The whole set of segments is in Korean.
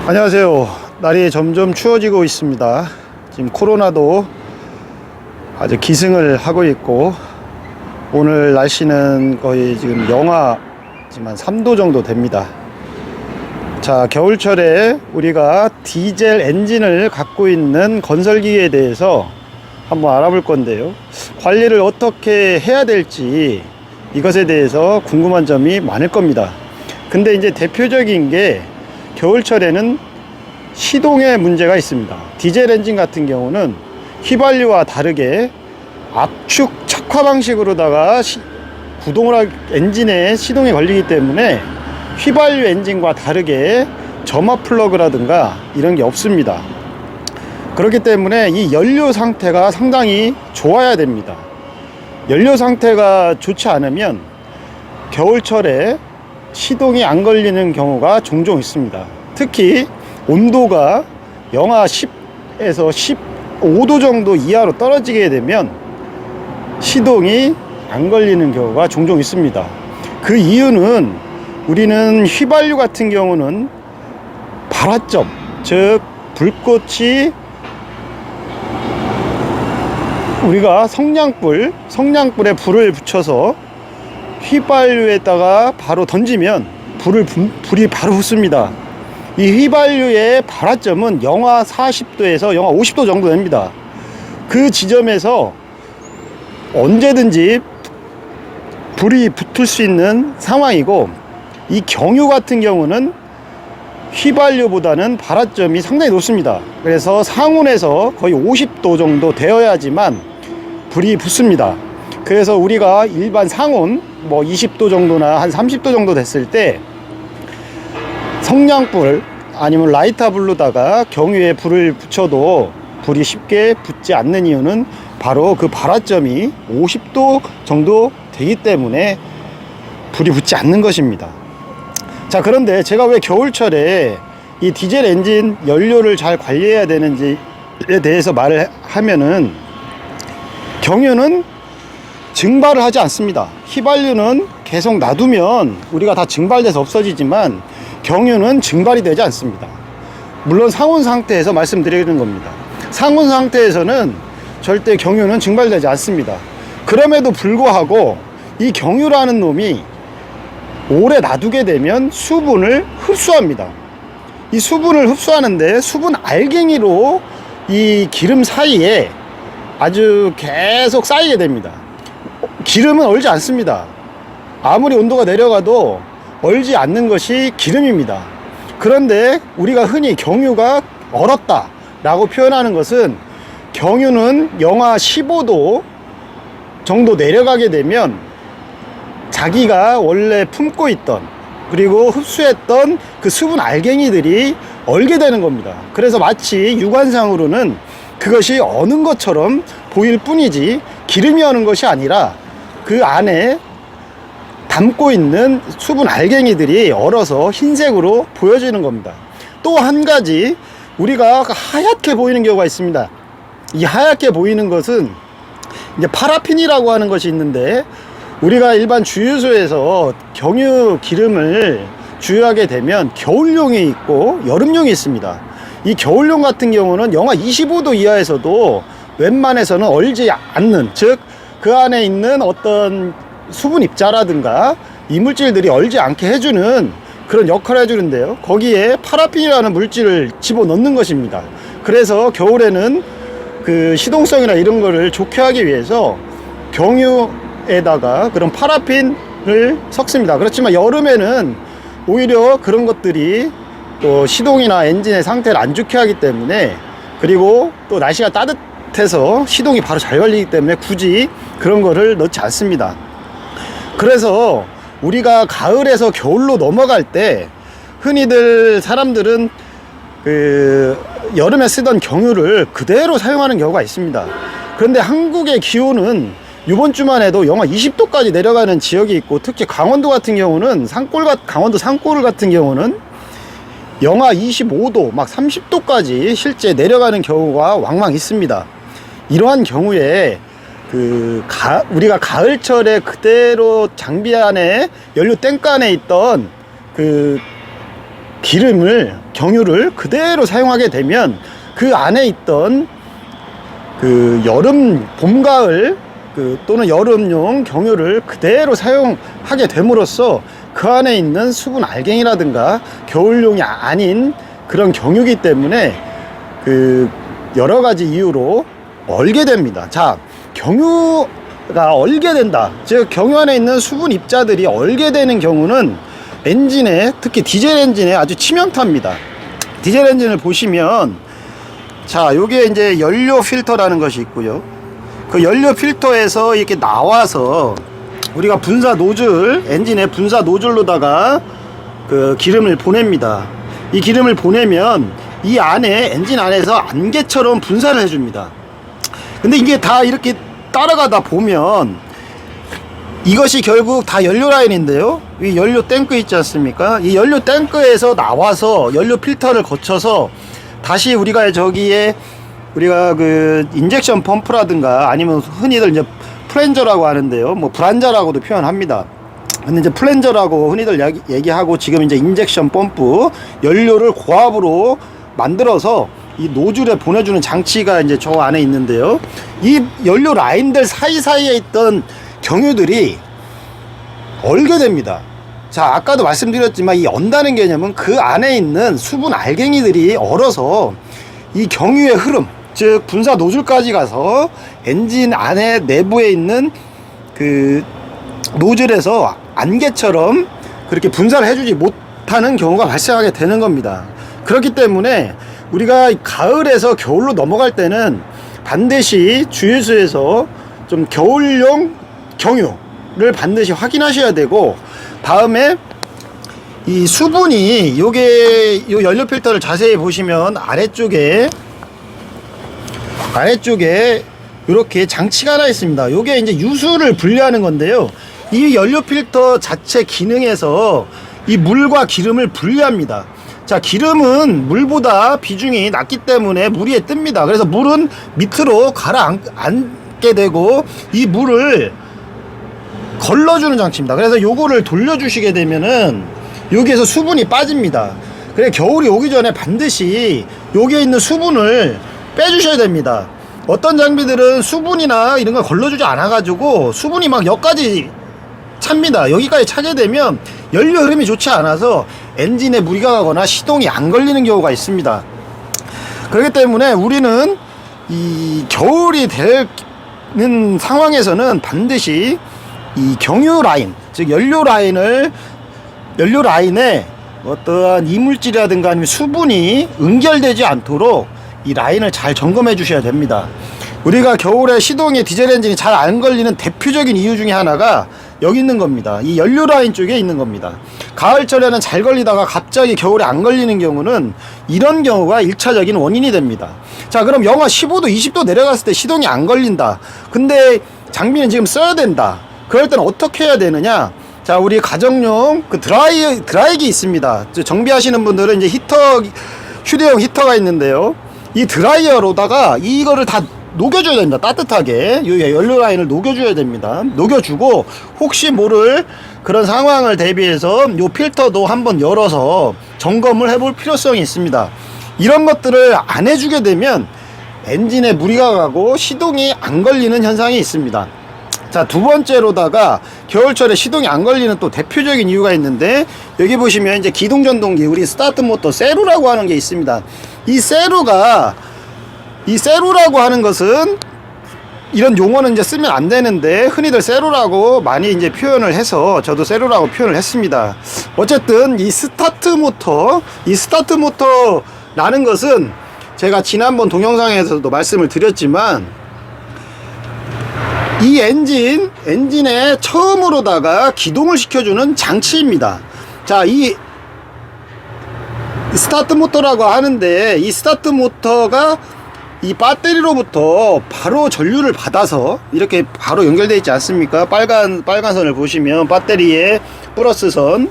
안녕하세요. 날이 점점 추워지고 있습니다. 지금 코로나도 아주 기승을 하고 있고, 오늘 날씨는 거의 지금 영하지만 3도 정도 됩니다. 자, 겨울철에 우리가 디젤 엔진을 갖고 있는 건설기에 대해서 한번 알아볼 건데요, 관리를 어떻게 해야 될지 이것에 대해서 궁금한 점이 많을 겁니다. 근데 이제 대표적인 게 겨울철에는 시동에 문제가 있습니다. 디젤 엔진 같은 경우는 휘발유와 다르게 압축 척화 방식으로다가 구동을 엔진에 시동이 걸리기 때문에 휘발유 엔진과 다르게 점화 플러그라든가 이런 게 없습니다. 그렇기 때문에 이 연료 상태가 상당히 좋아야 됩니다. 연료 상태가 좋지 않으면 겨울철에 시동이 안 걸리는 경우가 종종 있습니다. 특히 온도가 영하 10에서 15도 정도 이하로 떨어지게 되면 시동이 안 걸리는 경우가 종종 있습니다. 그 이유는 우리는 휘발유 같은 경우는 발화점, 즉 불꽃이 우리가 성냥불에 불을 붙여서 휘발유에다가 바로 던지면 불이 바로 붙습니다. 이 휘발유의 발화점은 영하 40도에서 영하 50도 정도 됩니다. 그 지점에서 언제든지 불이 붙을 수 있는 상황이고, 이 경유 같은 경우는 휘발유보다는 발화점이 상당히 높습니다. 그래서 상온에서 거의 50도 정도 되어야지만 불이 붙습니다. 그래서 우리가 일반 상온 20도 정도나 한 30도 정도 됐을 때 성냥불 아니면 라이터 불로다가 경유에 불을 붙여도 불이 쉽게 붙지 않는 이유는 바로 그 발화점이 50도 정도 되기 때문에 불이 붙지 않는 것입니다. 자, 그런데 제가 왜 겨울철에 이 디젤 엔진 연료를 잘 관리해야 되는지에 대해서 말을 하면은, 경유는 증발을 하지 않습니다. 휘발유는 계속 놔두면 우리가 다 증발돼서 없어지지만 경유는 증발이 되지 않습니다. 물론 상온 상태에서 말씀드리는 겁니다. 상온 상태에서는 절대 경유는 증발되지 않습니다. 그럼에도 불구하고 이 경유라는 놈이 오래 놔두게 되면 수분을 흡수합니다. 이 수분을 흡수하는데 수분 알갱이로 이 기름 사이에 아주 계속 쌓이게 됩니다. 기름은 얼지 않습니다. 아무리 온도가 내려가도 얼지 않는 것이 기름입니다. 그런데 우리가 흔히 경유가 얼었다 라고 표현하는 것은, 경유는 영하 15도 정도 내려가게 되면 자기가 원래 품고 있던 그리고 흡수했던 그 수분 알갱이들이 얼게 되는 겁니다. 그래서 마치 육안상으로는 그것이 어는 것처럼 보일 뿐이지 기름이 어는 것이 아니라 그 안에 담고 있는 수분 알갱이들이 얼어서 흰색으로 보여지는 겁니다. 또 한 가지, 우리가 하얗게 보이는 경우가 있습니다. 이 하얗게 보이는 것은 이제 파라핀이라고 하는 것이 있는데, 우리가 일반 주유소에서 경유 기름을 주유하게 되면 겨울용이 있고 여름용이 있습니다. 이 겨울용 같은 경우는 영하 25도 이하에서도 웬만해서는 얼지 않는, 즉 그 안에 있는 어떤 수분 입자라든가 이물질들이 얼지 않게 해주는 그런 역할을 해주는데요, 거기에 파라핀이라는 물질을 집어넣는 것입니다. 그래서 겨울에는 그 시동성이나 이런 거를 좋게 하기 위해서 경유에다가 그런 파라핀을 섞습니다. 그렇지만 여름에는 오히려 그런 것들이 또 시동이나 엔진의 상태를 안 좋게 하기 때문에, 그리고 또 날씨가 따뜻해서 시동이 바로 잘 걸리기 때문에 굳이 그런 거를 넣지 않습니다. 그래서 우리가 가을에서 겨울로 넘어갈 때 흔히들 사람들은 그 여름에 쓰던 경유를 그대로 사용하는 경우가 있습니다. 그런데 한국의 기온은 이번 주만 해도 영하 20도까지 내려가는 지역이 있고, 특히 강원도 같은 경우는 강원도 산골 같은 경우는 영하 25도 막 30도까지 실제 내려가는 경우가 왕왕 있습니다. 이러한 경우에 우리가 가을철에 그대로 장비 안에 연료 탱크 안에 있던 그 기름을 경유를 그대로 사용하게 되면 그 안에 있던 그 여름, 봄, 가을 또는 여름용 경유를 그대로 사용하게 됨으로써 그 안에 있는 수분 알갱이라든가 겨울용이 아닌 그런 경유기 때문에 그 여러 가지 이유로 얼게 됩니다. 자, 경유가 얼게 된다. 즉 경유 안에 있는 수분 입자들이 얼게 되는 경우는 엔진에, 특히 디젤 엔진에 아주 치명타입니다. 디젤 엔진을 보시면, 자, 요게 이제 연료 필터라는 것이 있고요. 그 연료 필터에서 이렇게 나와서 우리가 분사 노즐, 엔진의 분사 노즐로다가 그 기름을 보냅니다. 이 기름을 보내면 이 안에, 엔진 안에서 안개처럼 분사를 해줍니다. 근데 이게 다 이렇게 따라가다 보면 이것이 결국 다 연료 라인인데요. 이 연료 탱크 있지 않습니까? 이 연료 탱크에서 나와서 연료 필터를 거쳐서 다시 우리가 저기에 우리가 그 인젝션 펌프라든가 아니면 흔히들 이제 플랜저라고 하는데요. 뭐 불안자라고도 표현합니다. 근데 이제 플랜저라고 흔히들 얘기하고 지금 이제 인젝션 펌프 연료를 고압으로 만들어서 이 노즐에 보내주는 장치가 이제 저 안에 있는데요. 이 연료 라인들 사이사이에 있던 경유들이 얼게 됩니다. 자, 아까도 말씀드렸지만 이 언다는 개념은 그 안에 있는 수분 알갱이들이 얼어서 이 경유의 흐름, 즉 분사 노즐까지 가서 엔진 안에 내부에 있는 그 노즐에서 안개처럼 그렇게 분사를 해주지 못하는 경우가 발생하게 되는 겁니다. 그렇기 때문에 우리가 가을에서 겨울로 넘어갈 때는 반드시 주유소에서 좀 겨울용 경유를 반드시 확인하셔야 되고, 다음에 이 수분이 요게 요 연료 필터를 자세히 보시면 아래쪽에 이렇게 장치가 하나 있습니다. 요게 이제 유수를 분리하는 건데요. 이 연료 필터 자체 기능에서 이 물과 기름을 분리합니다. 자, 기름은 물보다 비중이 낮기 때문에 물 위에 뜹니다. 그래서 물은 밑으로 가라앉게 되고 이 물을 걸러주는 장치입니다. 그래서 요거를 돌려주시게 되면은 여기에서 수분이 빠집니다. 그래 겨울이 오기 전에 반드시 여기에 있는 수분을 빼주셔야 됩니다. 어떤 장비들은 수분이나 이런 걸 걸러주지 않아 가지고 수분이 막 여기까지 찹니다. 여기까지 차게 되면 연료 흐름이 좋지 않아서 엔진에 무리가 가거나 시동이 안 걸리는 경우가 있습니다. 그렇기 때문에 우리는 이 겨울이 되는 상황에서는 반드시 이 경유 라인, 즉 연료 라인에 어떠한 이물질이라든가 아니면 수분이 응결되지 않도록 이 라인을 잘 점검해 주셔야 됩니다. 우리가 겨울에 시동에 디젤 엔진이 잘 안 걸리는 대표적인 이유 중에 하나가 여기 있는 겁니다. 이 연료 라인 쪽에 있는 겁니다. 가을철에는 잘 걸리다가 갑자기 겨울에 안 걸리는 경우는 이런 경우가 1차적인 원인이 됩니다. 자, 그럼 영하 15도 20도 내려갔을 때 시동이 안 걸린다. 근데 장비는 지금 써야 된다. 그럴 때는 어떻게 해야 되느냐? 자, 우리 가정용 그 드라이기 있습니다. 정비하시는 분들은 이제 휴대용 히터가 있는데요. 이 드라이어로다가 이거를 다 녹여줘야 됩니다. 따뜻하게 이 연료 라인을 녹여줘야 됩니다. 녹여주고 혹시 모를 그런 상황을 대비해서 이 필터도 한번 열어서 점검을 해볼 필요성이 있습니다. 이런 것들을 안 해주게 되면 엔진에 무리가 가고 시동이 안 걸리는 현상이 있습니다. 자, 두 번째로다가 겨울철에 시동이 안 걸리는 또 대표적인 이유가 있는데, 여기 보시면 이제 기동전동기, 우리 스타트 모터 세루라고 하는 게 있습니다. 이 세루라고 하는 것은 이런 용어는 이제 쓰면 안 되는데 흔히들 세루라고 많이 이제 표현을 해서 저도 세루라고 표현을 했습니다. 어쨌든 이 스타트 모터라는 것은 제가 지난번 동영상에서도 말씀을 드렸지만 이 엔진에 처음으로다가 기동을 시켜주는 장치입니다. 자, 이 스타트 모터라고 하는데 이 스타트 모터가 이 배터리로부터 바로 전류를 받아서 이렇게 바로 연결되어 있지 않습니까? 빨간 선을 보시면 배터리에 플러스 선,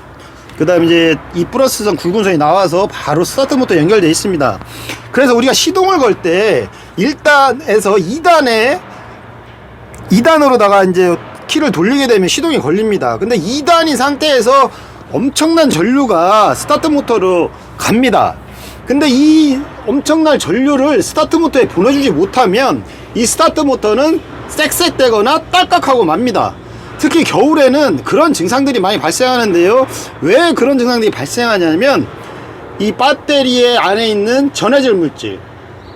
그 다음에 이제 이 플러스 선 굵은 선이 나와서 바로 스타트 모터 연결되어 있습니다. 그래서 우리가 시동을 걸 때 1단에서 2단으로다가 이제 키를 돌리게 되면 시동이 걸립니다. 근데 2단인 상태에서 엄청난 전류가 스타트 모터로 갑니다. 근데 이 엄청난 전류를 스타트 모터에 보내주지 못하면 이 스타트 모터는 쌕쌕되거나 딸깍하고 맙니다. 특히 겨울에는 그런 증상들이 많이 발생하는데요. 왜 그런 증상들이 발생하냐면 이 배터리의 안에 있는 전해질 물질,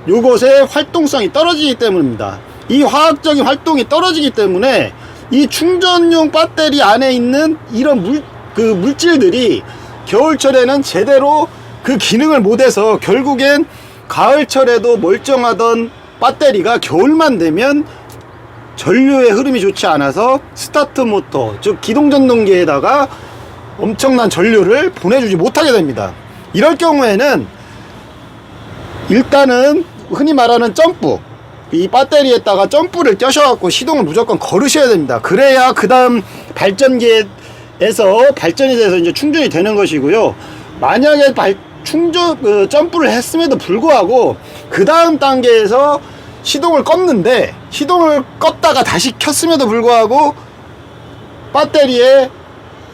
요것의 활동성이 떨어지기 때문입니다. 이 화학적인 활동이 떨어지기 때문에 이 충전용 배터리 안에 있는 이런 물질들이 겨울철에는 제대로 그 기능을 못해서 결국엔 가을철에도 멀쩡하던 배터리가 겨울만 되면 전류의 흐름이 좋지 않아서 스타트 모터, 즉 기동전동기에다가 엄청난 전류를 보내주지 못하게 됩니다. 이럴 경우에는 일단은 흔히 말하는 점프, 이 배터리에다가 점프를 껴셔갖고 시동을 무조건 걸으셔야 됩니다. 그래야 그 다음 발전기에서 발전이 돼서 이제 충전이 되는 것이고요. 만약에 점프를 했음에도 불구하고 그 다음 단계에서 시동을 껐는데 시동을 껐다가 다시 켰음에도 불구하고 배터리에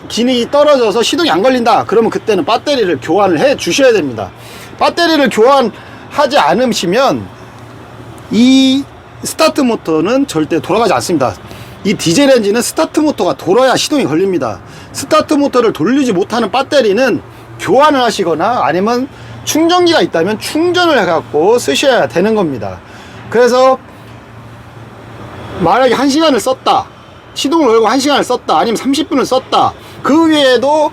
기능이 떨어져서 시동이 안 걸린다, 그러면 그때는 배터리를 교환을 해 주셔야 됩니다. 배터리를 교환하지 않으시면 이 스타트 모터는 절대 돌아가지 않습니다. 이 디젤 엔진은 스타트 모터가 돌아야 시동이 걸립니다. 스타트 모터를 돌리지 못하는 배터리는 교환을 하시거나 아니면 충전기가 있다면 충전을 해갖고 쓰셔야 되는 겁니다. 그래서 만약에 1시간을 썼다, 시동을 걸고 1시간을 썼다, 아니면 30분을 썼다, 그 외에도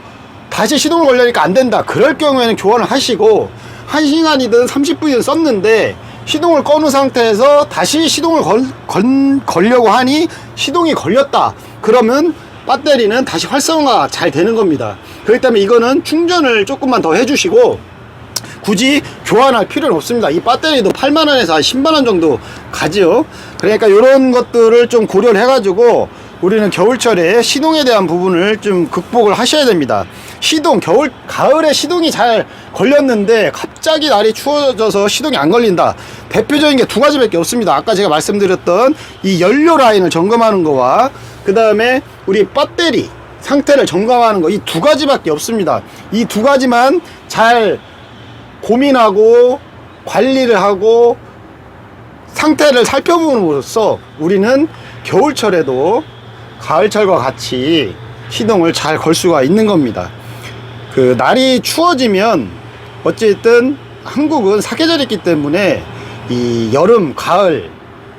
다시 시동을 걸려니까 안 된다, 그럴 경우에는 교환을 하시고, 1시간이든 30분이든 썼는데 시동을 꺼놓은 상태에서 다시 시동을 걸려고 하니 시동이 걸렸다, 그러면 배터리는 다시 활성화가 잘 되는 겁니다. 그렇기 때문에 이거는 충전을 조금만 더 해주시고 굳이 교환할 필요는 없습니다. 이 배터리도 8만원에서 한 10만원 정도 가지요. 그러니까 이런 것들을 좀 고려를 해가지고 우리는 겨울철에 시동에 대한 부분을 좀 극복을 하셔야 됩니다. 시동, 가을에 시동이 잘 걸렸는데 갑자기 날이 추워져서 시동이 안 걸린다. 대표적인 게 두 가지밖에 없습니다. 아까 제가 말씀드렸던 이 연료 라인을 점검하는 거와 그 다음에 우리 배터리 상태를 점검하는 거, 이 두 가지밖에 없습니다. 이 두 가지만 잘 고민하고 관리를 하고 상태를 살펴봄으로써 우리는 겨울철에도 가을철과 같이 시동을 잘 걸 수가 있는 겁니다. 그 날이 추워지면 어쨌든 한국은 사계절이 있기 때문에 이 여름, 가을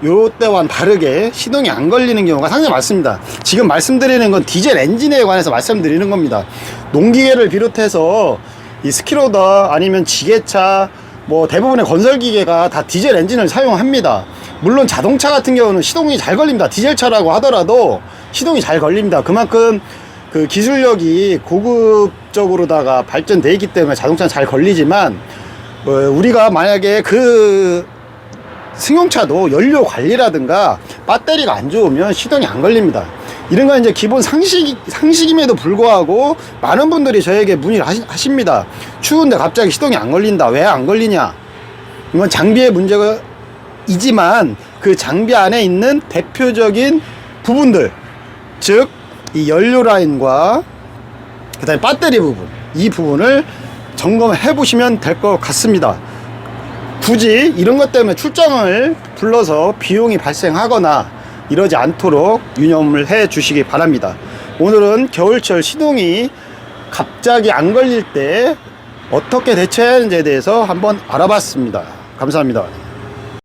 요때와는 다르게 시동이 안 걸리는 경우가 상당히 많습니다. 지금 말씀드리는 건 디젤 엔진에 관해서 말씀드리는 겁니다. 농기계를 비롯해서 이 스키로더 아니면 지게차, 뭐 대부분의 건설기계가 다 디젤 엔진을 사용합니다. 물론 자동차 같은 경우는 시동이 잘 걸립니다. 디젤차라고 하더라도 시동이 잘 걸립니다. 그만큼 그 기술력이 고급적으로다가 발전되어 있기 때문에 자동차는 잘 걸리지만, 우리가 만약에 그 승용차도 연료 관리라든가 배터리가 안 좋으면 시동이 안 걸립니다. 이런 건 이제 기본 상식임에도 불구하고 많은 분들이 저에게 문의를 하십니다. 추운데 갑자기 시동이 안 걸린다, 왜 안 걸리냐. 이건 장비의 문제가 이지만 그 장비 안에 있는 대표적인 부분들, 즉 이 연료 라인과 그 다음에 배터리 부분, 이 부분을 점검해 보시면 될 것 같습니다. 굳이 이런 것 때문에 출장을 불러서 비용이 발생하거나 이러지 않도록 유념을 해 주시기 바랍니다. 오늘은 겨울철 시동이 갑자기 안 걸릴 때 어떻게 대처해야 하는지에 대해서 한번 알아봤습니다. 감사합니다.